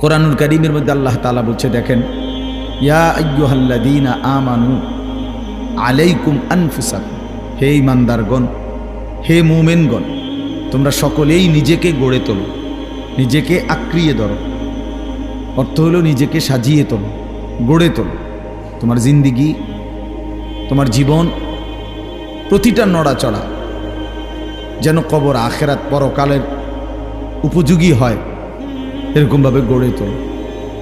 কোরআনুল কারীমের মধ্যে আল্লাহ তাআলা বলছে, দেখেন, ইয়া আইয়ুহাল্লাযীনা আমানু আলাইকুম আনফুসাকুম, হে ঈমানদারগণ, হে মুমিনগণ, তোমরা সকলেই নিজেকে গড়ে তোলো, নিজেকে আঁকড়িয়ে ধরো। অর্থ হলো নিজেকে সাজিয়ে তোলো, গড়ে তোলো। তোমার জিন্দিগি, তোমার জীবন, প্রতিটা নড়াচড়া যেন কবর, আখেরাত, পরকালের উপযোগী হয়, এরকমভাবে গড়ে তোলো।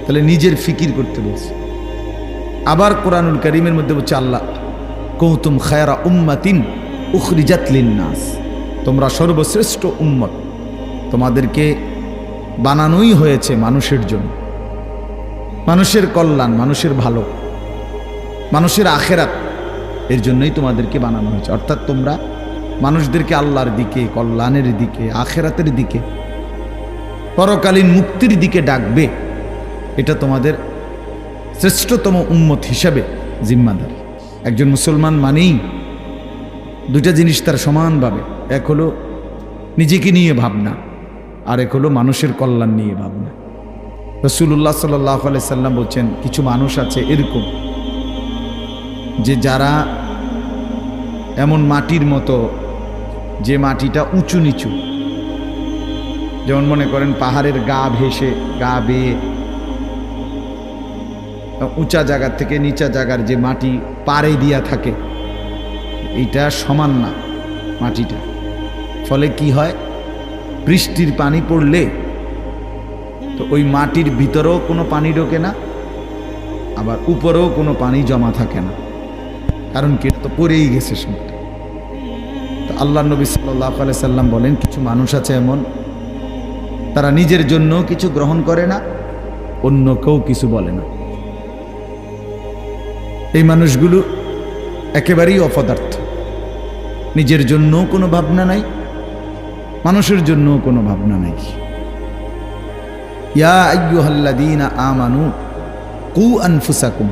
তাহলে নিজের ফিকির করতে বলছে। আবার কোরআনুল কারীমের মধ্যে বলছে আল্লাহ, কুনতুম খায়রা উম্মাতিন উখরিজাত লিন্নাস, তোমরা সর্বশ্রেষ্ঠ উম্মত, তোমাদেরকে বানানোই হয়েছে মানুষের জন্য, মানুষের কল্যাণ, মানুষের ভালো, মানুষের আখেরাত, এর জন্যই তোমাদেরকে বানানো হয়েছে। অর্থাৎ তোমরা মানুষদেরকে আল্লাহর দিকে, কল্যাণের দিকে, আখেরাতের দিকে, পরকালীন মুক্তির দিকে ডাকবে। এটা তোমাদের শ্রেষ্ঠতম উম্মত হিসাবে জিম্মাদারি। একজন মুসলমান মানেই দুইটা জিনিস তার সমানভাবে, এক হলো নিজেকে নিয়ে ভাবনা, আর এক হলো মানুষের কল্যাণ নিয়ে ভাবনা। রাসূলুল্লাহ সাল্লাল্লাহু আলাইহি সাল্লাম বলছেন, কিছু মানুষ আছে এরকম যে যারা এমন মাটির মতো, যে মাটিটা উঁচু নিচু, যেমন মনে করেন পাহাড়ের গা ভেসে, গা বেয়ে উঁচা জায়গা থেকে নিচা জায়গার যে মাটি পাড়ে দিয়া থাকে, এইটা সমান না মাটিটা। ফলে কি হয়, বৃষ্টির পানি পড়লে তো ওই মাটির ভিতরেও কোনো পানি ঢোকে না, আবার উপরেও কোনো পানি জমা থাকে না। কারণ কি, তো পড়েই গেছে সবটা। তো আল্লাহ নবী সাল্লাল্লাহু আলাইহি সাল্লাম বলেন, কিছু মানুষ আছে এমন, তারা নিজের জন্য কিছু গ্রহণ করে না, অন্য কেউ কিছু বলে না। এই মানুষগুলো একেবারেই অপদার্থ। নিজের জন্য কোনো ভাবনা নাই, মানুষের জন্য কোনো ভাবনা নাই। ইয়া আইয়ুহাল্লাযীনা আমানু কু আনফুসাকুম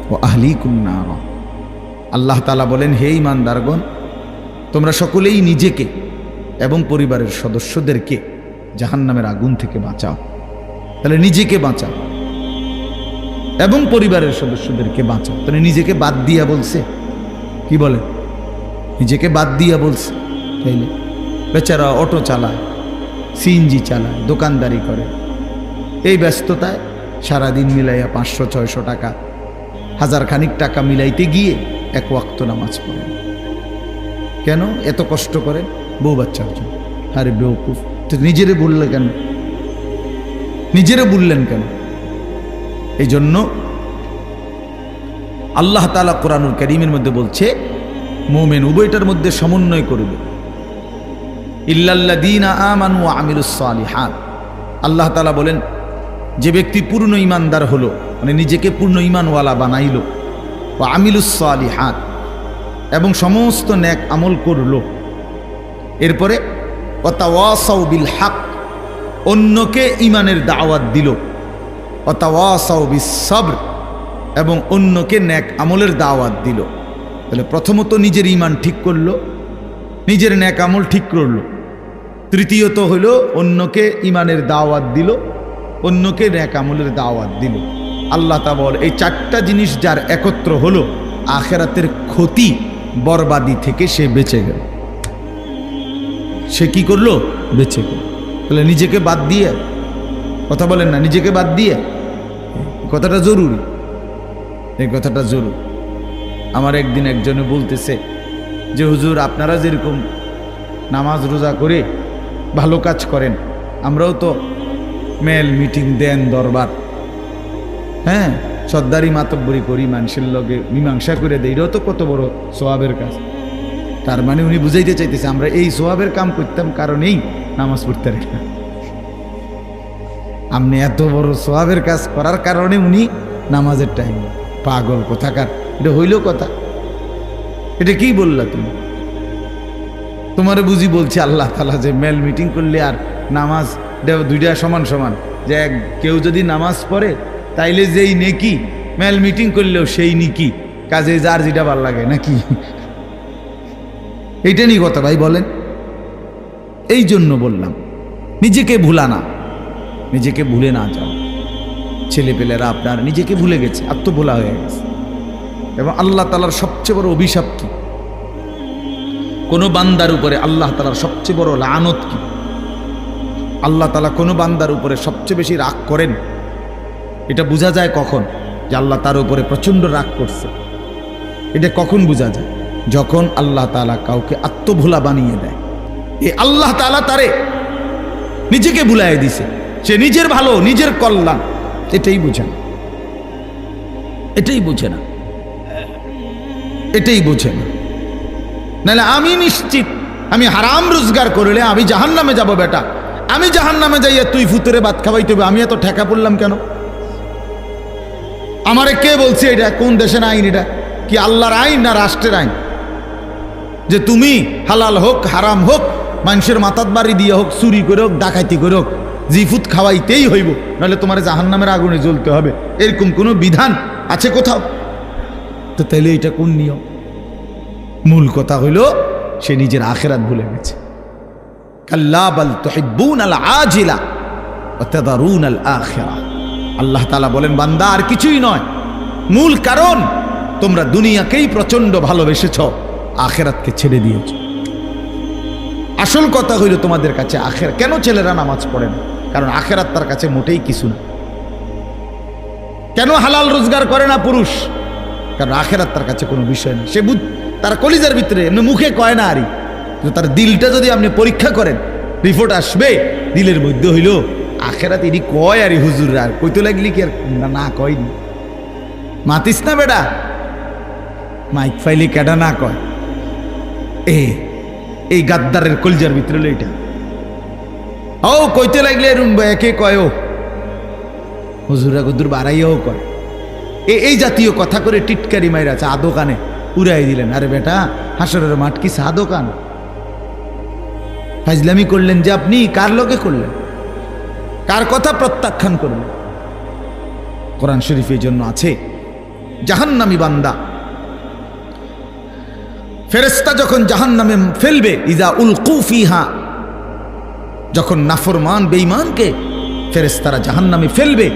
ওয়া আহলিকুম নারা। আল্লাহ তাআলা বলেন, হে ঈমানদারগণ, তোমরা সকলেই নিজেকে এবং পরিবারের সদস্যদেরকে জাহান্নামের আগুন থেকে বাঁচাও। তাহলে নিজেকে বাঁচাও এবং পরিবারের সদস্যদেরকে বাঁচাও। তাহলে নিজেকে বাদ দিয়া বলছে, কি বলে, নিজেকে বাদ দিয়া বলছে। তাইলে বেচারা অটো চালায়, সিএনজি চালায়, দোকানদারি করে, এই ব্যস্ততায় সারাদিন মিলাইয়া 500-600 টাকা, 1000 খানিক টাকা মিলাইতে গিয়ে এক ওয়াক্ত নামাজ পড়ে। কেন এত কষ্ট করে? বউ বাচ্চার জন্য। আরে বেওকুফ, নিজেরে বললে কেন? নিজেরে বললেন কেন? এই জন্য আল্লাহ তাআলা কোরআনুল কারীমের মধ্যে বলছে, মুমিন উভয়টার মধ্যে সমন্বয় করবে। ইল্লাল্লাযীনা আমানু ওয়া আমিলুস সালিহাত। আল্লাহ তাআলা বলেন, যে ব্যক্তি পূর্ণ ঈমানদার হলো, মানে নিজেকে পূর্ণ ঈমানওয়ালা বানাইল, ওয়া আমিলুস সালিহাত, এবং সমস্ত নেক আমল করলো, এরপরে ওয়া তাওয়াসাউ বিল হক, অন্যকে ঈমানের দাওয়াত দিল, ওয়া তাওয়াসাউ বিস সবর, এবং অন্যকে নেক আমলের দাওয়াত দিল। তাহলে প্রথমত নিজের ঈমান ঠিক করলো, নিজের নেক আমল ঠিক করলো। তৃতীয়ত হলো অন্যকে ঈমানের দাওয়াত দিল, অন্যকে নেক আমলের দাওয়াত দিল। আল্লাহ তাআলা বলে, এই চারটা জিনিস যার একত্র হলো, আখিরাতের ক্ষতি বরবাদি থেকে সে বেঁচে গেল। সে কি করলো? বেঁচে গেল। তাহলে নিজেকে বাদ দিয়ে, কথা বলেন না, নিজেকে বাদ দিয়ে, কথাটা জরুরি, এই কথাটা জরুরি। আমার একদিন একজনে বলতেছে যে, হুজুর, আপনারা যেরকম নামাজ রোজা করে ভালো কাজ করেন, আমরাও তো মেল মিটিং দেন, দরবার, হ্যাঁ, সর্দারি মাতব্বরি করি, মানুষের লগে মীমাংসা করে দেই, এটাও তো কত বড় সোয়াবের কাজ। তার মানে উনি বুঝাইতে চাইতেছে, আমরা এই সোয়াবের কাম করতাম কারণেই নামাজ পড়তে পারি না। আপনি এত বড় সোয়াবের কাজ করার কারণে উনি নামাজের টাইম। পাগল কোথাকার, এটা হইল কথা? এটা কি বললা তুমি? তোমারে বুঝি বলছি আল্লাহ তাআলা যে মেল মিটিং করলে আর নামাজ দুইটা সমান সমান, যে কেউ যদি নামাজ পড়ে তাইলে যেই নেকি, মেল মিটিং করলেও সেই নেকি, কাজে যার যেটা ভাল লাগে নাকি? এইটা নিয়ে কথা ভাই বলেন। এই জন্য বললাম, নিজেকে ভুলা না, নিজেকে ভুলে না যাও। ছেলেপেলেরা আপনার নিজেকে ভুলে গেছে, আত্মভোলা হয়ে গেছে। এবং আল্লাহ তাআলার সবচেয়ে বড় অভিশাপ কি? কোনো বান্দার উপরে আল্লাহ তাআলার সবচেয়ে বড় লানত কি? আল্লাহ তাআলা কোনো বান্দার উপরে সবচেয়ে বেশি রাগ করেন, এটা বোঝা যায় কখন? যে আল্লাহ তার উপরে প্রচণ্ড রাগ করছে। এটা কখন বোঝা যায়? যখন আল্লাহ তাআলা কাউকে আত্মভোলা বানিয়ে দেয়। এই আল্লাহ তাআলা তারে নিজেকে ভুলাইয়ে দিছে, সে নিজের ভালো, নিজের কল্যাণ এটাই বোঝে না, এটাই বোঝে না, এটাই বোঝে না। নাহলে আমি নিশ্চিত আমি হারাম রোজগার করলে আমি জাহান্নামে যাব। বেটা, আমি জাহান্নামে যাইয়া তুই ফুতুরে ভাত খাওয়াইতে হবে, আমি এত ঠেকা পড়লাম কেন? আমারে কে বলছে? এটা কোন দেশের আইন? এটা কি আল্লাহর আইন না রাষ্ট্রের আইন? যে তুমি হালাল হোক হারাম হোক, মানুষের মাথাত বাড়ি দিয়ে হোক, চুরি করে হোক, ডাকাতি করে হোক, জিফুত খাওয়াইতেই হইব, নাহলে তোমার জাহান্নামের আগুনে জ্বলতে হবে, এরকম কোনো বিধান আছে কোথাও? তো তাইলে এটা কোন নিয়ম? মূল কথা হইল সে নিজের আখিরাত ভুলে গেছে। কাল্লা বাল তুহিব্বুনাল আজিলা ওয়া তাযারুনাল আখিরা। আল্লাহ তাআলা বলেন, বান্দা আর কিছুই নয়, মূল কারণ তোমরা দুনিয়াকেই প্রচন্ড ভালোবেসেছ, আখিরাতকে ছেড়ে দিয়েছ। আসল কথা হইল তোমাদের কাছে আখিরাত। কেন ছেলেরা নামাজ পড়ে না? কারণ আখিরাত তার কাছে মোটেই কিছু না। কেন হালাল রোজগার করে না পুরুষ? কারণ আখিরাত তার কাছে কোনো বিষয় না। সে তার কলিজার ভিতরে, এমনি মুখে কয় না আরই, তার দিলটা যদি আপনি পরীক্ষা করেন, রিপোর্ট আসবে দিলের মধ্যে হইল আখিরাত এরই কয় আরই হুজুর, আর কইতে লাগলি কি আর না কয়নি? মাতিস না বেটা, মাইক ফাইলি কেডা না কয়? এই গাদ্দারের কলিজার ভিতরে হলো এটা। ও কইতে লাগলে একে কয়, ও হুজুরা গদুর বাড়াইয়াও কয়। এই জাতীয় কথা করে টিটকারি মাইরা চা দোকানে উড়াই দিলেন। আরে বেটা, হাসরের মাঠ কি চা দোকান? ফাজলামি করলেন যে আপনি, কার লগে করলেন? কার কথা প্রত্যাখ্যান করলেন? কোরআন শরীফের জন্য আছে জাহান্নামী বান্দা ফেরেশতা যখন জাহান্নামে ফেলবে, ইজা উলকু ফিহা, যখন নাফরমান বেঈমানকে ফেরেশতারা জাহান্নামে ফেলবে,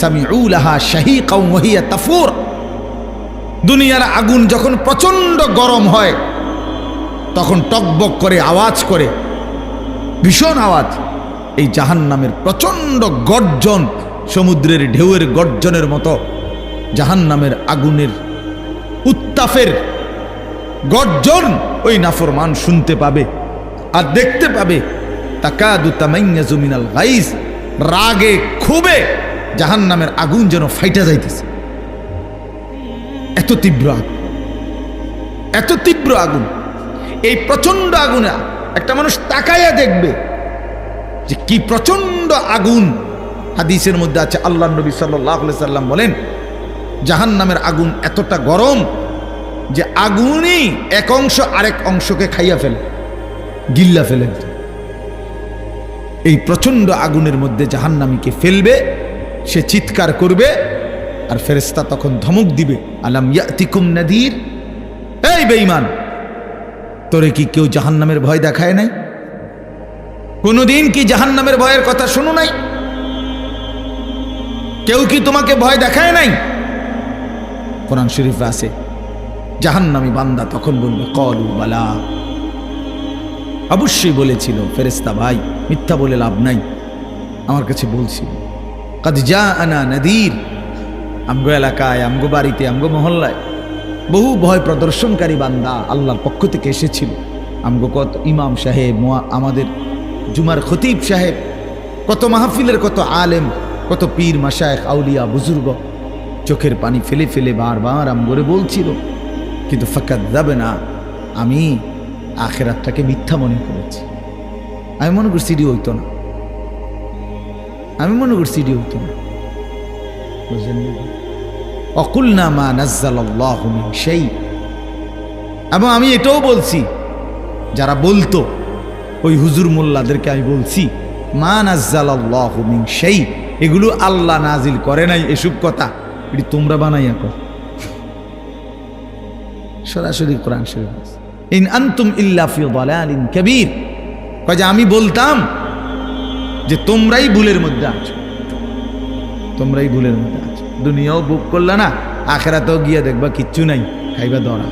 সামিউ লাহা শাহীকাও ওয়া হিয়া তাফুর। দুনিয়ার আগুন যখন প্রচন্ড গরম হয় তখন টকবক করে আওয়াজ করে, ভীষণ আওয়াজ। এই জাহান্নামের প্রচন্ড গর্জন, সমুদ্রের ঢেউয়ের গর্জনের মতো জাহান্নামের আগুনের উত্তাপের গর্জন ওই নাফরমান শুনতে পাবে আর দেখতে পাবে। তাকাদু তামাইয়াজু মিনাল গাইজ, রাগে ক্ষোভে জাহান্নামের আগুন যেন ফাইটা যাইতেছে। এত তীব্র আগুন, এত তীব্র আগুন। এই প্রচন্ড আগুনে একটা মানুষ তাকাইয়া দেখবে যে কি প্রচন্ড আগুন। হাদিসের মধ্যে আছে, আল্লাহ নবী সাল্লাল্লাহু আলাইহি সাল্লাম বলেন, জাহান্নামের আগুন এতটা গরম যে আগুনই এক অংশ আরেক অংশকে খাইয়া ফেলে, গিল্লা ফেলে। এই প্রচন্ড আগুনের মধ্যে জাহান্নামীকে ফেলবে, সে চিৎকার করবে, আর ফেরেশতা তখন ধমক দিবে, আলাম ইয়াতিকুম নাদির, এই বেঈমান, তোরে কি কেউ জাহান্নামের ভয় দেখায় নাই? কোনদিন কি জাহান্নামের ভয়ের কথা শোনো নাই? কেউ কি তোমাকে ভয় দেখায় নাই? কোরআন শরীফে আছে, জাহান্নামী বান্দা তখন বলবে, ক্বালু বালা, অবশ্যই বলেছিল ফেরেশতা ভাই, মিথ্যা বলে লাভ নাই, আমার কাছে বলছিল। কাদ জাআনা নাদির, আমগো এলাকায়, আমগো বাড়িতে, আমগো মহল্লায় বহু ভয় প্রদর্শনকারী বান্দা আল্লাহর পক্ষ থেকে এসেছিল। আমগো কত ইমাম সাহেব, আমাদের জুমার খতিব সাহেব, কত মাহফিলের কত আলেম, কত পীর মাশায়েখ, আউলিয়া, বুজুর্গ চোখের পানি ফেলে ফেলে বারবার আমগরে বলছিল, কিন্তু ফাকাযাবনা, আমি আখিরাতটাকে মিথ্যা মনে করেছি। আমি মনে করছি এটি হইতো না, আমি মনে করছি এটি হইতো না। বুঝলেন? অকুলনা মা নাজ্জালাল্লাহু মিন শাই। এবং আমি এটাও বলছি, যারা বলতো ওই হুজুর মোল্লাদেরকে আমি বলছি, মা নাজ্জালাল্লাহু মিন শাই, এগুলো আল্লাহ নাজিল করে নাই, এসব কথা এটি তোমরা বানাইয়া কর। সরাসরি কোরআন শরীফ, ইন আনতুম ইল্লা ফি দালালিন কাবীর, কয় যে আমি বলতাম যে তোমরাই ভুলের মধ্যে আছো। তোমরাই ভুলের মধ্যে আছো। দুনিয়াও বুক করলে না, আখেরাতেও গিয়ে দেখবা কিচ্ছু নাই, খাইবা ধরা।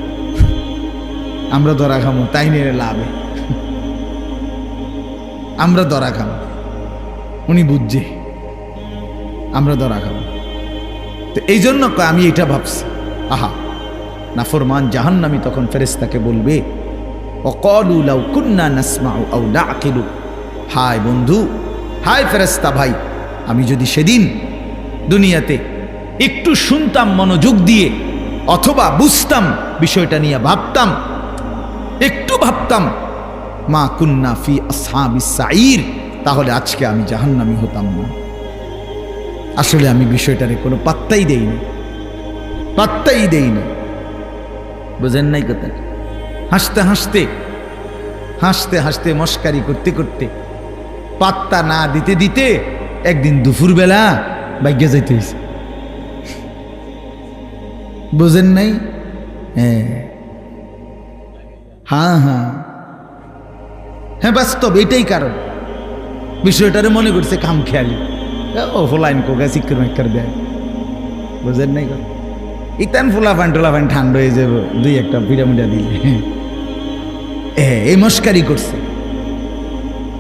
আমরা ধরা খামো, তাই নিয়ে লাভে আমরা ধরা খাবো, উনি বুঝছে আমরা ধরা খাবো। তো এই জন্য আমি এটা ভাবছি, আহা নাফরমান জাহান্নামী তখন ফেরেশতাকে বলবে, ওয়াকালু লাউ কুন্না নাসমাউ আও নাআকিলু, হায় বন্ধু, হায় ফেরেশতা ভাই, আমি যদি সেদিন দুনিয়াতে একটু শুনতাম মনোযোগ দিয়ে, অথবা বুঝতাম বিষয়টা নিয়ে ভাবতাম, একটু ভাবতাম, মা কুন্না ফি আসহাবিস সাঈর, তাহলে আজকে আমি জাহান্নামী হতাম না। আসলে আমি বিষয়টারে কোনো পাত্তাই দেইনি, পাত্তাই দেইনি। বুঝেন নাই কথা? হাসতে হাসতে হাসতে হাসতে মস্কারি করতে করতে, পাত্তা না দিতে দিতে একদিন দুপুরবেলা ভাগ্যে যাইতে হয়েছে। বুঝেন নাই? হ্যাঁ হ্যাঁ হ্যাঁ, বাস্তব এটাই কারণ। বিষয়টারে মনে করছে খাম খেয়ালি, ও ফোলাইন কোকা চিক্কর মেক্কর দেয়। বুঝেন নাই কথা? ইতান ফোলা ফান টোলা ফান ঠান্ডা হয়ে যাবো দুই একটা পিরামিডা দিলে। এই মস্কারি করছে,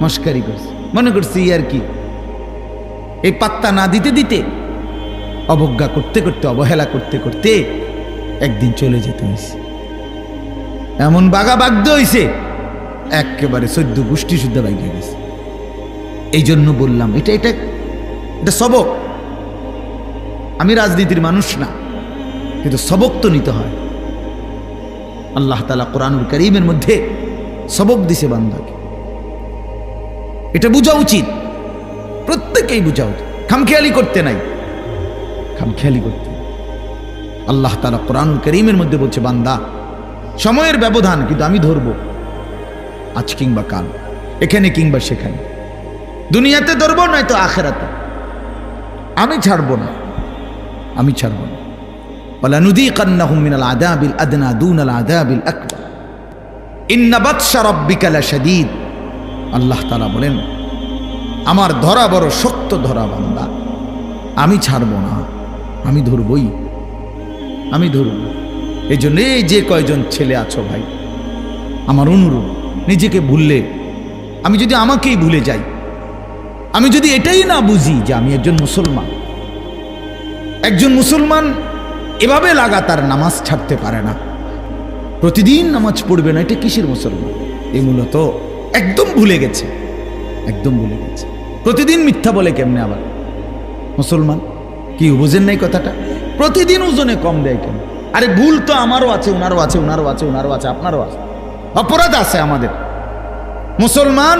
মস্কারি করছে, মনে করছি আর কি। এই পাত্তা না দিতে দিতে, অবজ্ঞা করতে করতে, অবহেলা করতে করতে একদিন চলে যেতে হয়েছে। এমন বাগা বাগদ হয়েছে, একেবারে 14 গোষ্ঠী শুদ্ধ বাইকে গেছে। এই জন্য বললাম এটা এটা এটা সবক। আমি রাজনীতির মানুষ না, কিন্তু সবক তো নিতে হয়। আল্লাহ তাআলা কোরআনুল কারীমের মধ্যে সবক দিছে বান্দাকে, এটা বোঝা উচিত, প্রত্যেকেই বোঝা উচিত। খামখেয়ালি করতে নাই, খামখেয়ালি করতে। আল্লাহ তাআলা কোরআনুল কারীমের মধ্যে বলছে, বান্দা সময়ের ব্যবধান, কিন্তু আমি ধরবো আজ কিংবা কাল, এখানে কিংবা সেখানে, দুনিয়াতে ধরবো নয়তো আখিরাতে। আমি ছাড়বো না, আমি ছাড়বো না। ওয়ালানুযীকান্নাহুম মিনাল আযাবিল আদনা দুনাল আযাবিল আকবার ইন্না বাতশা রাব্বিকা লাশাদীদ। আল্লাহ তাআলা বলেন, আমার ধরা বড় শক্ত ধরা বান্দা, আমি ছাড়বো না, আমি ধরবই, আমি ধরব। এই জন্য এই যে কয়জন ছেলে আছো ভাই, আমার অনুরোধ, নিজেকে ভুললে, আমি যদি আমাকেই ভুলে যাই, আমি যদি এটাই না বুঝি যে আমি একজন মুসলমান, একজন মুসলমান এভাবে লাগাতার নামাজ ছাড়তে পারে না, প্রতিদিন নামাজ পড়বে না, এটা কিসের মুসলমান? এই মূলত একদম ভুলে গেছে, একদম ভুলে গেছে। প্রতিদিন মিথ্যা বলে কেমনে আবার মুসলমান? কি বুঝেন নাই কথাটা? প্রতিদিন ওজনে কম দেয় কেন? আরে ভুল তো আমারও আছে, ওনারও আছে, ওনারও আছে, ওনারও আছে, আপনারও আছে, অপরাধ আছে আমাদের। মুসলমান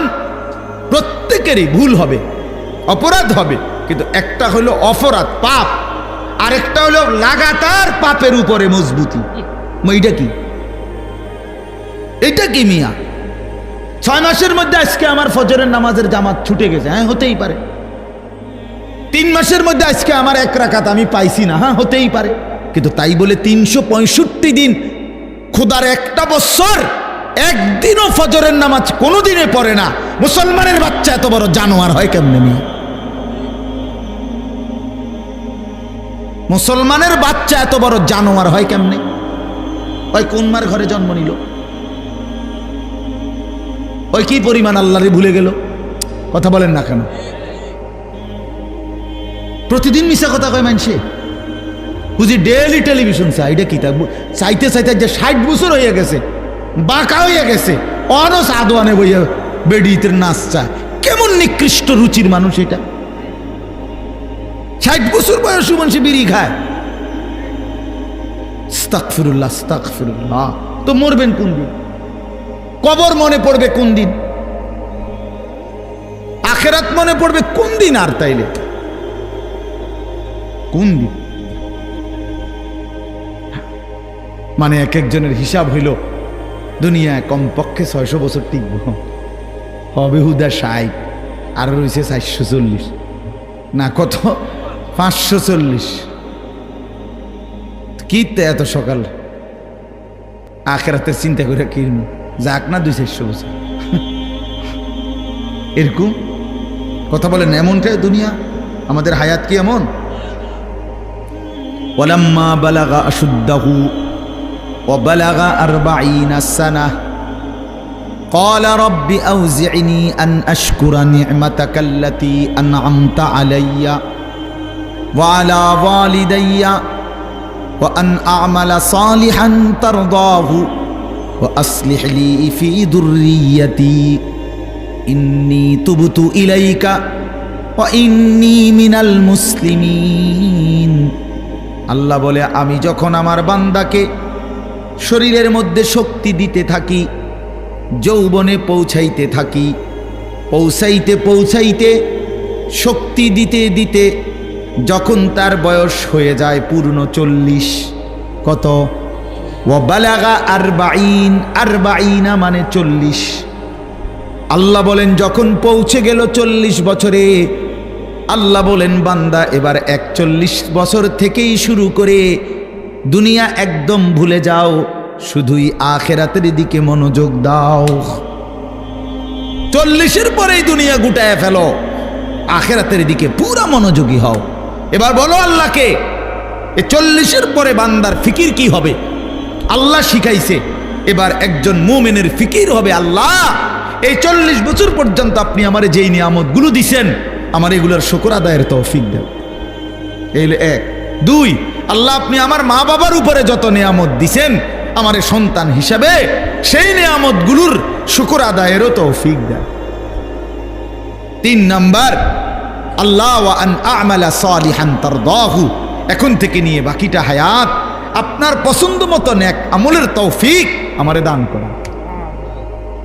প্রত্যেকেরই ভুল হবে, অপরাধ হবে, কিন্তু একটা হলো অপরাধ পাপ, আরেকটা হলো লাগাতার পাপের উপরে মজবুতি। এইটা কি? এটা কি মিয়া? 6 মাসের মধ্যে আজকে আমার ফজরের নামাজের জামাত ছুটে গেছে, হ্যাঁ হতেই পারে। 3 মাসের মধ্যে আজকে আমার 1 রাকাত আমি পাইছি না, হ্যাঁ হতেই পারে। কিন্তু তাই বলে 365 দিন, খোদার একটা বছর একদিনও ফজরের নামাজ কোনোদিনে পড়ে না মুসলমানের বাচ্চা এত বড় জানোয়ার হয় কেমনে? মিয়া মুসলমানের বাচ্চা এত বড় জানোয়ার হয় কেমনে? ওই কোন মার ঘরে জন্ম নিল? ওই কি পরিমাণ আল্লাহরে ভুলে গেল? কথা বলেন না কেন? প্রতিদিন মিশা কথা কয় মানুষে, বুঝি ডেইলি টেলিভিশন চাই। এটা কি? চাইতে চাইতে যে 60 বছর হয়ে গেছে, বাঁকা হয়ে গেছে, অনস আদোয়ানে বইয়া বেডিতের নাচ চায়। কেমন নিকৃষ্ট রুচির মানুষ এটা! 60 বছর বয়স মানুষ বিড়ি খায়। আস্তাগফিরুল্লাহ, আস্তাগফিরুল্লাহ। তো মরবেন কোন দিন? কবর মনে পড়বে কোন দিন? আখিরাত মনে পড়বে কোন দিন? আর তাইলে কোন দিন? মানে এক একজনের হিসাব হইল দুনিয়ায় কমপক্ষে 600 বছর টিকব, হবে হুদা 60, আর রয়েছে 440 না কত 540। কি এত সকাল আখিরাতের চিন্তা করে কি যাক না 200-400 বছর এরকম কথা বলেন। এমনটাই দুনিয়া, আমাদের হায়াত কি এমন? ওয়ালাম্মা বালাগা আশুদ্দাহু ওয়া বালাগা 40 সানাহ قال رب أوزعني أن أشكر نعمتك التي أنعمت علي وعلى والدي وأن أعمل صالحا ترضاه وأصلح لي في ذريتي إني تبت إليك وإني من المسلمين আল্লাহ বলে আমি যখন আমার বান্দাকে শরীরের মধ্যে শক্তি দিতে থাকি, যৌবনে পৌঁছাইতে থাকি, পৌঁছাইতে শক্তি দিতে দিতে যখন তার বয়স হয়ে যায় পূর্ণ 40, কত? ওয়া বালাগা 40 মানে 40। আল্লাহ বলেন যখন পৌঁছে গেল 40 বছরে, আল্লাহ বলেন বান্দা এবার 41 বছর থেকেই শুরু করে দুনিয়া একদম ভুলে যাও, শুধুই আখিরাতের দিকে মনোযোগ দাও। 40-এর পরেই দুনিয়া গুটায় ফেলো, আখিরাতের দিকে পুরা মনোযোগী হও। এবার বলো আল্লাহকে, এই 40-এর পরে বান্দার ফিকির কি হবে? আল্লাহ শিখাইছে এবার একজন মুমিনের ফিকির হবে, আল্লাহ এই 40 বছর পর্যন্ত আপনি আমারে যেই নিয়ামতগুলো দিছেন, আমার এগুলোর শুকর আদায়ের তৌফিক দেন। এই 1। 2, আল্লাহ আপনি আমার মা বাবার উপরে যত নিয়ামত দিছেন, আমার সন্তান হিসাবে সেই নিয়ামতগুলোর শুকর আদায়েরও তৌফিক দেন। 3 নাম্বার, আল্লাহ ওয়া আন আ'মালা সালিহান তারদাহু, এখন থেকে নিয়ে বাকিটা হায়াত আপনার পছন্দ মতো নেক আমলের তৌফিক আমারে দান করা।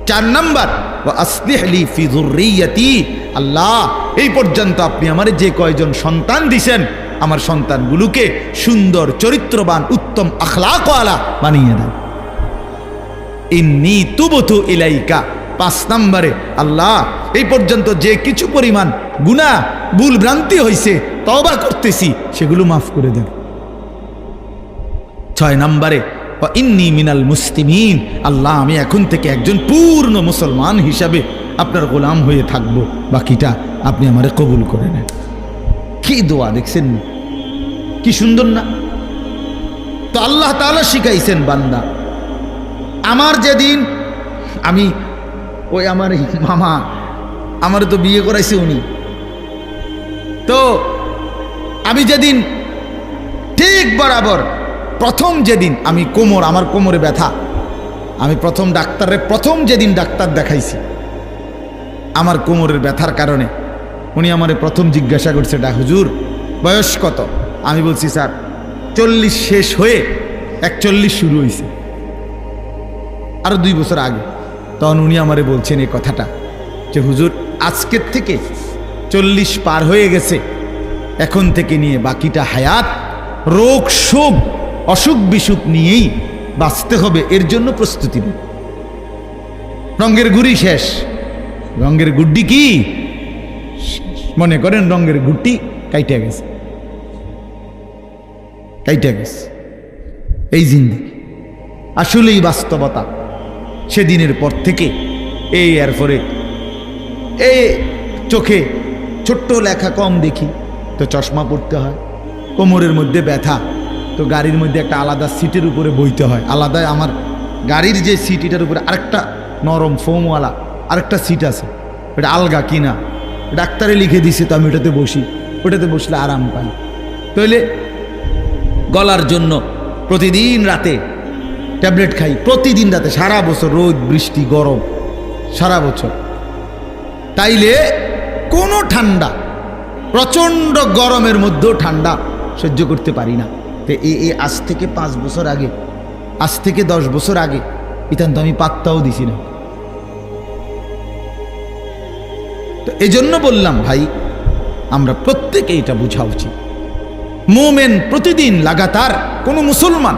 4 নাম্বার, ওয়া আসলিহ লি ফি যুররিয়াতি, আল্লাহ এই পর্যন্ত আপনি আমারে যে কয়জন সন্তান দিছেন, আমার সন্তানগুলোকে সুন্দর চরিত্রবান উত্তম আখলাকওয়ালা বানিয়ে দাও। ইন্নী তুবতু ইলাইকা, 5 নম্বরে, আল্লাহ এই পর্যন্ত যে কিছু পরিমাণ গুনাহ ভুল ভ্রান্তি হয়েছে তওবা করতেছি, সেগুলো মাফ করে দেন। 6 নম্বরে, ওয়া ইন্নী মিনাল মুসলিমিন, আল্লাহ আমি এখন থেকে একজন পূর্ণ মুসলমান হিসাবে আপনার গোলাম হয়ে থাকব, বাকিটা আপনি আমারে কবুল করে নেন। কি দোয়া দেখছেন, কি সুন্দর না? তো আল্লাহ তাআলা শিখাইছেন বান্দা, আমার যেদিন আমি ওই আমার মামা আমার তো বিয়ে করাইছে উনি, তো আমি যেদিন ঠিক বরাবর প্রথম যেদিন আমি আমার কোমরে ব্যথা, আমি প্রথম যেদিন ডাক্তার দেখাইছি আমার কোমরের ব্যথার কারণে, উনি আমারে প্রথম জিজ্ঞাসা করছে, হুজুর বয়স কত? আমি বলছি স্যার 40 শেষ হয়ে 41 শুরু হয়েছে, আরো 2 বছর আগে। তখন উনি আমারে বলছেন এই কথাটা যে হুজুর আজকের থেকে 40 পার হয়ে গেছে, এখন থেকে নিয়ে বাকিটা হায়াত রোগ শোক অসুখ বিসুখ নিয়েই বাঁচতে হবে, এর জন্য প্রস্তুতি নিন। রঙের গুড়ি শেষ, রঙের গুড্ডি কি মনে করেন, রঙের গুড্ডি কাইটে গেছে, এই জিন্দেগি আসলেই বাস্তবতা। সেদিনের পর থেকে এরপরে চোখে ছোট্ট লেখা কম দেখি, তো চশমা পড়তে হয়। কোমরের মধ্যে ব্যথা, তো গাড়ির মধ্যে একটা আলাদা সিটের উপরে বইতে হয়, আলাদা। আমার গাড়ির যে সিট, এটার উপরে আরেকটা নরম ফোমওয়ালা আরেকটা সিট আছে, এটা আলগা কিনা, ডাক্তারে লিখে দিছে, তো আমি ওটাতে বসি, ওটাতে বসলে আরাম পাই। তাহলে গলার জন্য প্রতিদিন রাতে ট্যাবলেট খাই, প্রতিদিন রাতে, সারা বছর রোদ বৃষ্টি গরম সারা বছর। তাইলে কোনো ঠান্ডা, প্রচণ্ড গরমের মধ্যেও ঠান্ডা সহ্য করতে পারি না। তো আজ থেকে 5 বছর আগে, আজ থেকে 10 বছর আগে ইতান তো আমি পাত্তাও দিছি না। তো এই জন্য বললাম ভাই, আমরা প্রত্যেকে এটা বোঝা উচিত। মুমিন প্রতিদিন লাগাতার, কোনো মুসলমান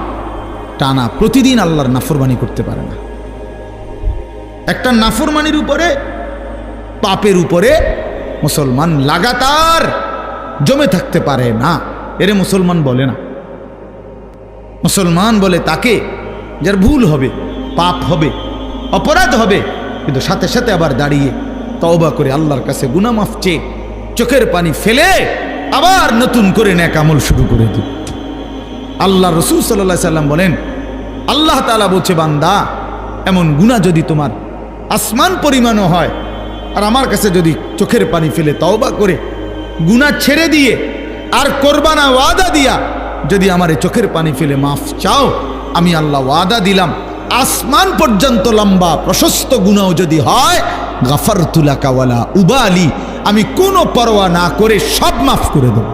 টানা প্রতিদিন আল্লাহর নাফরমানি করতে পারে না। একটা নাফরমানির উপরে, পাপের উপরে মুসলমান লাগাতার জমে থাকতে পারে না, এরে মুসলমান বলে না। মুসলমান বলে তাকে যার ভুল হবে, পাপ হবে, অপরাধ হবে, কিন্তু সাথে সাথে আবার দাঁড়িয়ে তওবা করে আল্লাহর কাছে গুনাহ মাফ চেয়ে চোখের পানি ফেলে আবার নতুন করে নেক আমল শুরু করে দিবে। আল্লাহ রসুল সাল্লাল্লাহু আলাইহি সাল্লাম বলেন, আল্লাহ তাআলা বলছে, বান্দা এমন গুনাহ যদি তোমার আসমান পরিমাণও হয়, আর আমার কাছে যদি চোখের পানি ফেলে তওবা করে গুনাহ ছেড়ে দিয়ে আর করবা না ওয়াদা দিয়া যদি আমারে চোখের পানি ফেলে মাফ চাও, আমি আল্লাহ ওয়াদা দিলাম আসমান পর্যন্ত লম্বা প্রশস্ত গুনাহ যদি হয়, গাফারতু লাকা ওয়ালা উবালি, আমি কোনো পরোয়া না করে সব মাফ করে দেব।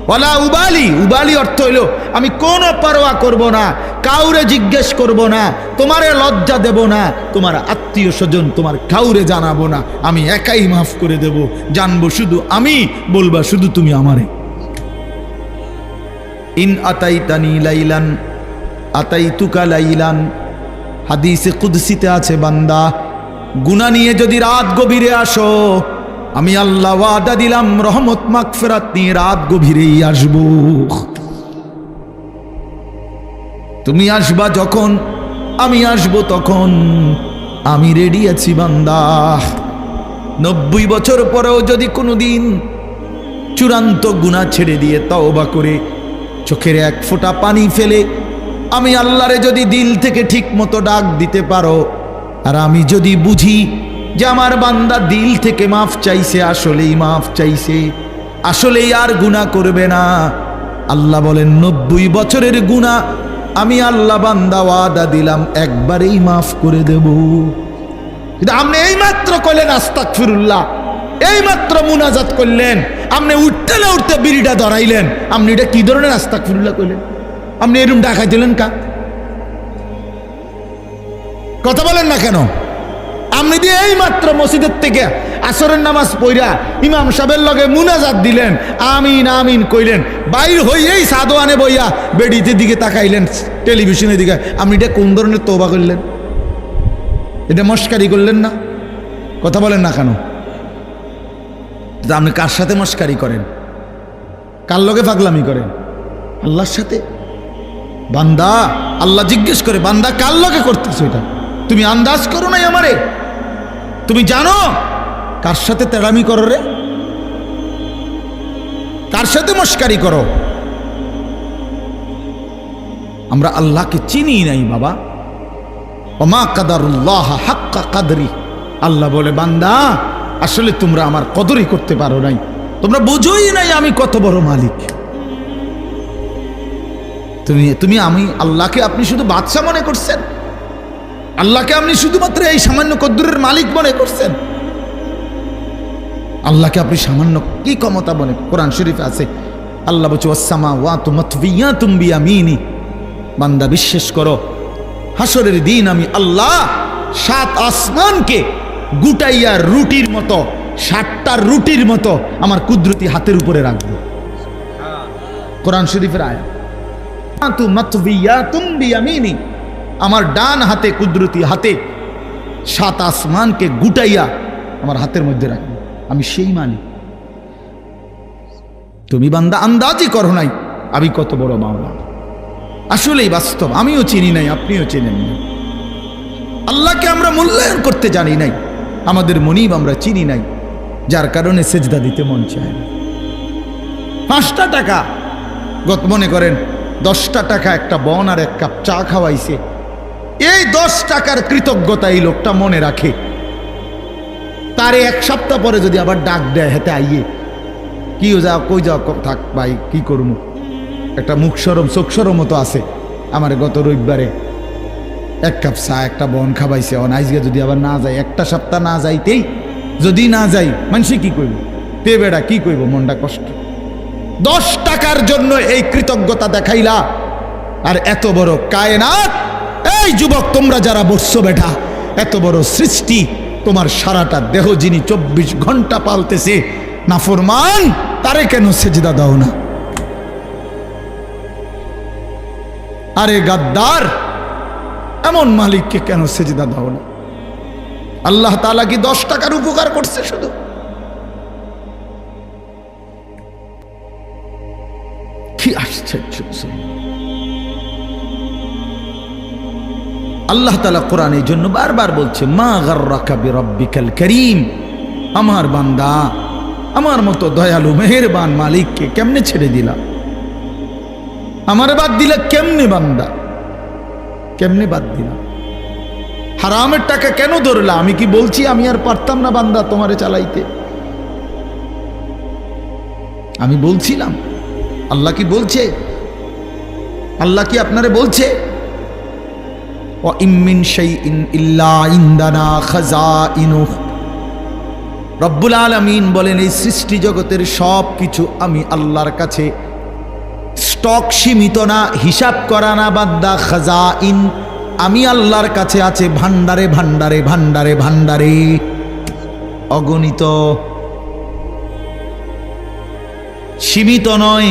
ওয়ালা উবালি, উবালি অর্থ হইল আমি কোনো পরোয়া করব না, কাউরে জিজ্ঞেস করব না, তোমারে লজ্জা দেব না, তোমার আত্মীয় স্বজন তোমার কাউরে জানাবো না, আমি একাই মাফ করে দেব, জানবো শুধু আমি, বলবা শুধু তুমি আমারে। ইন আতাইতানি লাইলান আতাইতুকা লাইলান, হাদিসে কুদসিতে আছে, বান্দা গুনাহ নিয়ে যদি রাত গভীরে আসো, আমি আল্লাহ ওয়াদা দিলাম রহমত মাগফিরাত নিয়ে রাত গভীরেই আসব। তুমি আসবা যখন, আমি আসব তখন, আমি রেডি আছি বান্দা। 90 বছর পরেও যদি কোনোদিন চূড়ান্ত গুনাহ ছেড়ে দিয়ে তওবা করে চোখের এক ফোঁটা পানি ফেলে আমি আল্লাহরে যদি দিল থেকে ঠিক মতো ডাক দিতে পারো, আর আমি যদি বুঝি যে আমার বান্দা দিল থেকে মাফ চাইছে, আসলেই মাফ চাইছে, আসলেই আর গুনাহ করবে না, আল্লাহ বলেন 90 বছরের গুনাহ আমি আল্লাহ বান্দা ওয়াদা দিলাম একবারেই মাফ করে দেব। কিন্তু আপনি এই মাত্র কইলেন আস্তাগফিরুল্লাহ, এই মাত্র মুনাজাত করলেন, আপনি উঠতে না উঠতে বিড়িটা ধরাইলেন, আপনি এটা কি ধরনের আস্তাগফিরুল্লাহ কইলেন? আপনি এরকম ডাকাই দিলেন কা? কথা বলেন না কেন? আপনি দিয়ে এই মাত্র মসজিদের থেকে আসরের নামাজ পড়া ইমাম সাহেবের লগে মুনাজাত দিলেন, আমিন আমিন কইলেন, বাইর হইয়েই সাদোয়ানে বইয়া বেডিতে দিকে তাকাইলেন, টেলিভিশনের দিকে, আপনি এটা কোন ধরনের তওবা করলেন? এটা মস্কারি করলেন না? কথা বলেন না কেন? আপনি কার সাথে মস্কারি করেন? কার লগে পাগলামি করেন? আল্লাহর সাথে। বান্দা আল্লাহ জিজ্ঞেস করে, বান্দা কার লগে করতেছো এটা? তুমি আন্দাজ করো নাই আমারে? তুমি জানো কার সাথে তেড়ামি করো রে? কার সাথে মস্কারি করো? আমরা আল্লাহকে চিনি নাই বাবা। ওমা কাদারুল্লাহ হাক্কা কাদরি, আল্লাহ বলে বান্দা আসলে তোমরা আমার কদরই করতে পারো নাই, তোমরা বুঝোই নাই আমি কত বড় মালিক। তুমি আমি আল্লাহকে আপনি শুধু বাদশা মনে করছেন, আল্লাহকে আপনি শুধুমাত্র এই সামান্য কদ্দুরের মালিক মনে করছেন, আল্লাহকে আপনি সামান্য কি ক্ষমতা মনে? কোরআন শরীফে আছে আল্লাহ বলছে ওয়াসসামাওয়াতু মাতবিয়াতুম বিয়ামিনি, বান্দা বিশ্বাস করো হাসরের দিন আমি আল্লাহ 7 আসমানকে গুটাইয়া রুটির মতো, 7টা রুটির মতো আমার কুদরতি হাতের উপরে রাখবো। কোরআন শরীফের আয়াত, মাতবিয়াতুম বিয়ামিনি, আমার ডান হাতে কুদরতি হাতে 7 আসমানকে গুটাইয়া আমার হাতের মধ্যে রাখবো, আমি সেই মালিক। তুমি বান্দা আন্দাজই করো নাই আমি কত বড় মাওলা। আসলেই বাস্তব, আমিও চিনি নাই, আপনিও চেনেন না। আল্লাহকে আমরা মূল্যায়ন করতে জানি নাই, আমাদের মনিব আমরা চিনি নাই, যার কারণে সেজদা দিতে মন চায় না। 5টা টাকা, মনে করেন 10টা টাকা একটা বন আর 1 কাপ চা খাওয়াইছে, এই 10 টাকার কৃতজ্ঞতা এই লোকটা মনে রাখে, তারে 1 সপ্তাহ পরে যদি আবার ডাক দেয় হেতে আইয়ে, কি যাও কই যাও, থাক ভাই কি করবো, একটা মুখ সরম চোখ সরম মতো আছে, আমার গত রবিবারে 1 কাপ চা একটা বন খাওয়াইছে, আজকে যদি আবার না যায়, একটা সপ্তাহ না যাইতেই যদি না যাই, মানুষে কি কইব, তে বেড়া কি কইব, মনটা কষ্ট। 10 টাকার জন্য এই কৃতজ্ঞতা দেখাইলা, আর এত বড় কায়নাত, এই যুবক তোমরা যারা বসছো বেটা, এত বড় সৃষ্টি, তোমার সারাটা দেহ যিনি 24 ঘন্টা পালতেছে, নাফরমান তারে কেন সেজদা দাও না? আরে গাদ্দার, এমন মালিককে কেন সেজদা দাও না? আল্লাহ তাআলা কি 10 টাকার উপকার করছে শুধু? কি আশ্চর্য! আল্লাহ তাআলা কোরআনের জন্য বারবার বলছে, মা গাররাকা বিরাব্বিকাল কারীম, আমার বান্দা আমার মতো দয়ালু মেহেরবান মালিককে কেমনে ছেড়ে দিলা? আমারে বাদ দিলে কেমনে বান্দা, কেমনে বাদ দিলা? হারামের টাকা কেন ধরলা? আমি কি বলছি আমি আর পারতাম না বান্দা তোমারে চালাইতে? আমি বলছিলাম? আল্লাহ কি বলছে? আল্লাহ কি আপনারে বলছে ওয়া ইম মিন শাইইন ইল্লা ইনদানা খাযাইনুহু? রব্বুল আলামিন বলেন এই সৃষ্টি জগতের সব কিছু আমি আল্লাহর কাছে স্টক সীমিত না, হিসাব করা না বান্দা, খাযাইন আমি আল্লাহর কাছে আছে ভান্ডারে ভান্ডারে ভান্ডারে ভান্ডারে, অগণিত, সীমিত নয়,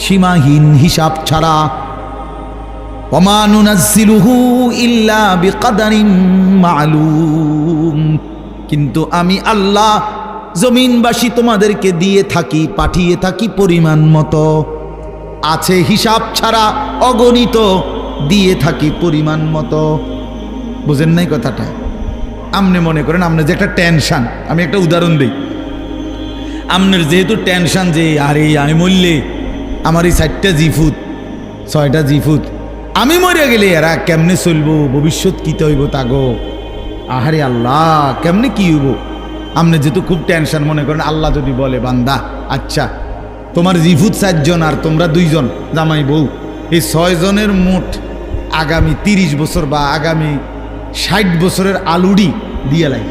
সীমাহীন, হিসাব ছাড়া। ওমা নুনাজ্জিলুহু ইল্লা বিকদারিন মালুম, কিন্তু আমি আল্লাহ জমিনবাসী তোমাদেরকে দিয়ে থাকি, পাঠিয়ে থাকি পরিমাণ মতো, আছে হিসাব ছাড়া, অগণিত, দিয়ে থাকি পরিমাণ মতো। বুঝেন নাই কথাটা? আপনি মনে করেন আপনার যে একটা টেনশন, আমি একটা উদাহরণ দিই, আপনার যেহেতু টেনশন যে আরে আমি মরলে আমার এই 4টা জিফুত 6টা জিফুত, আমি মরে গেলে এরা কেমনে চলবো, ভবিষ্যৎ কী হইব তাগো, আহারে আল্লাহ কেমনে কি হইব, আপনি যেহেতু খুব টেনশন মনে করেন, আল্লাহ যদি বলে বান্দা আচ্ছা তোমার জিফুত 4 জন আর তোমরা 2 জন জামাই বউ, এই 6 জনের মোট আগামী 30 বছর বা আগামী 60 বছরের আলুডি দিয়ে লাই।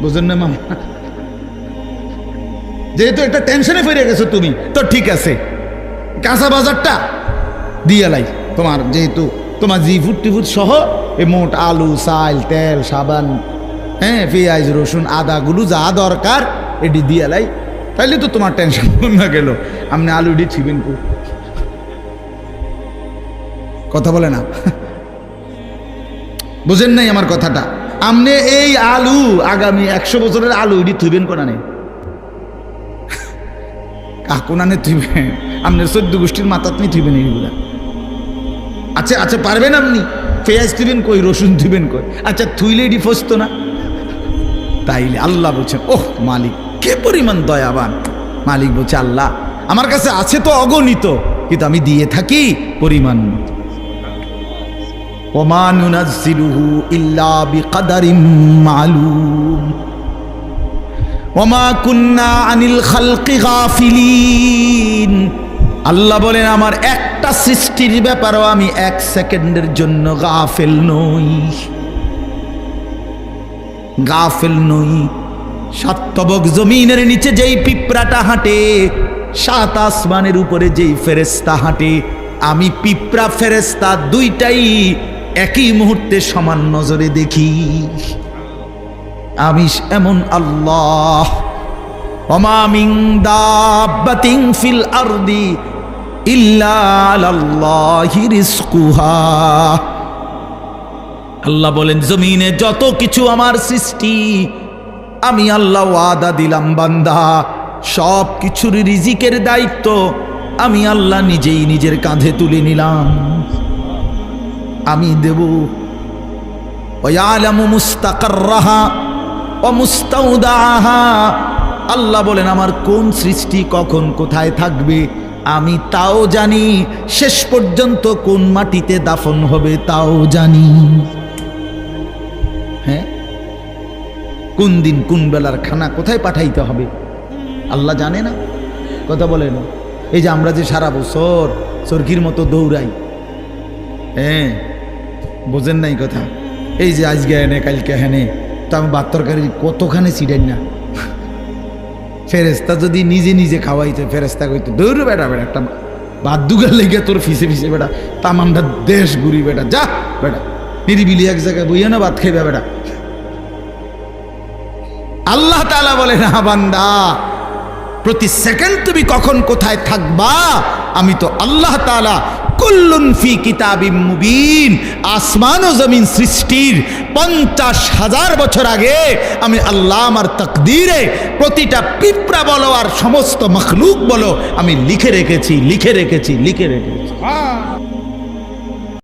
বুঝেন না মামা? যেহেতু একটা টেনশনে ফিরে গেছো তুমি, তো ঠিক আছে কাঁচা বাজারটা দিয়ে লাই তোমার, যেহেতু তোমার জিফুট টিফুট সহ এই মোট আলু, চাল, তেল, সাবান, হ্যাঁ পেঁয়াজ, রসুন, আদাগুলো যা দরকার এটি দিয়ে লাই, তাইলে তো তোমার টেনশন না গেল। আপনি আলুডি ছিবেন কো? কথা বলে না, বুঝেন নাই আমার কথাটা? আপনি এই আলু আগামী 100 বছরের আলু এটি থুইবেন কোনা নেই, কোনানে থুইবেন আপনার 14 গোষ্ঠীর মাথাত নিয়ে থুইবেন এইগুলা। আচ্ছা আচ্ছা পারবেন আপনি? পেঁয়াজ থুইবেন কই, রসুন থুইবেন কই? আচ্ছা থুইলে এটি ফসতো না? তাইলে আল্লাহ বলছেন ওহ মালিক কে পরিমাণ দয়াবান। মালিক বলছে আল্লাহ আমার কাছে আছে তো অগণিত, কিন্তু আমি দিয়ে থাকি পরিমাণ মতো। ওমা নুনাজ্জিলুহু ইল্লা বিকদারিন মালুম ওমা কুন্না আনিল খালকি গাফিলিন। আল্লাহ বলেন আমার একটা সৃষ্টির ব্যাপারেও আমি 1 সেকেন্ডের জন্য গাফেল নই, গাফেল নই। 7 তবক জমিনের নিচে যেই পিঁপড়াটা হাঁটে, 7 আসমানের উপরে যেই ফেরেশতা হাঁটে, আমি পিঁপড়া ফেরেশতা দুইটাই একই মুহূর্তে সমান নজরে দেখি। আমি এমন আল্লাহ। ওমা মিন দাব্বাতিন ফিল আরদি ইল্লা আলাল্লাহি রিজকুহা। আল্লাহ বলেন জমিনে যত কিছু আমার সৃষ্টি, আমি আল্লাহ ওয়াদা দিলাম বান্দা সব কিছুর রিজিকের দায়িত্ব আমি আল্লাহ নিজেই নিজের কাঁধে তুলে নিলাম, আমি দেব। ওয়ালামু মুস্তাকাররাহা ওয়া মুস্তাউদাহা। আল্লাহ বলেন আমার কোন সৃষ্টি কখন কোথায় থাকবে আমি তাও জানি, শেষ পর্যন্ত কোন মাটিতে দাফন হবে তাও জানি। হ্যাঁ, কোন দিন কোন বেলার খানা কোথায় পাঠাইতে হবে আল্লাহ জানে না? কথা বলে না? এই যে আমরা যে সারা বছর চরকির মতো দৌড়াই, হ্যাঁ বোঝেন নাই কথা? এই যে আজকে হেনে কালকে হেনে, তো আমি ভাত তরকারি কতখানি ছিড়েন না। ফেরেস্তা যদি নিজে নিজে খাওয়াইতে, ফেরেস্তা কইতো দৌড় বেটা বেটা একটা ভাত দুগার লেগে তোর ফিসে ফিসে বেটা তামান্ডা দেশ ঘুরি বেটা, যা বেটা নিরিবিলি এক জায়গায় বইয়া না ভাত খাইবে বেটা। আল্লাহ তাআলা বলে না বান্দা প্রতি সেকেন্ড তুমি কখন কোথায় থাকবা আমি তো আল্লাহ তাআলা কুল্লুন ফি কিতাবিম মুবিন। আসমান ও জমিন সৃষ্টির 50,000 বছর আগে আমি আল্লাহ আমার তাকদীরে প্রতিটা পিঁপড়া বলো আর সমস্ত মখলুক বলো আমি লিখে রেখেছি, লিখে রেখেছি, লিখে রেখেছি।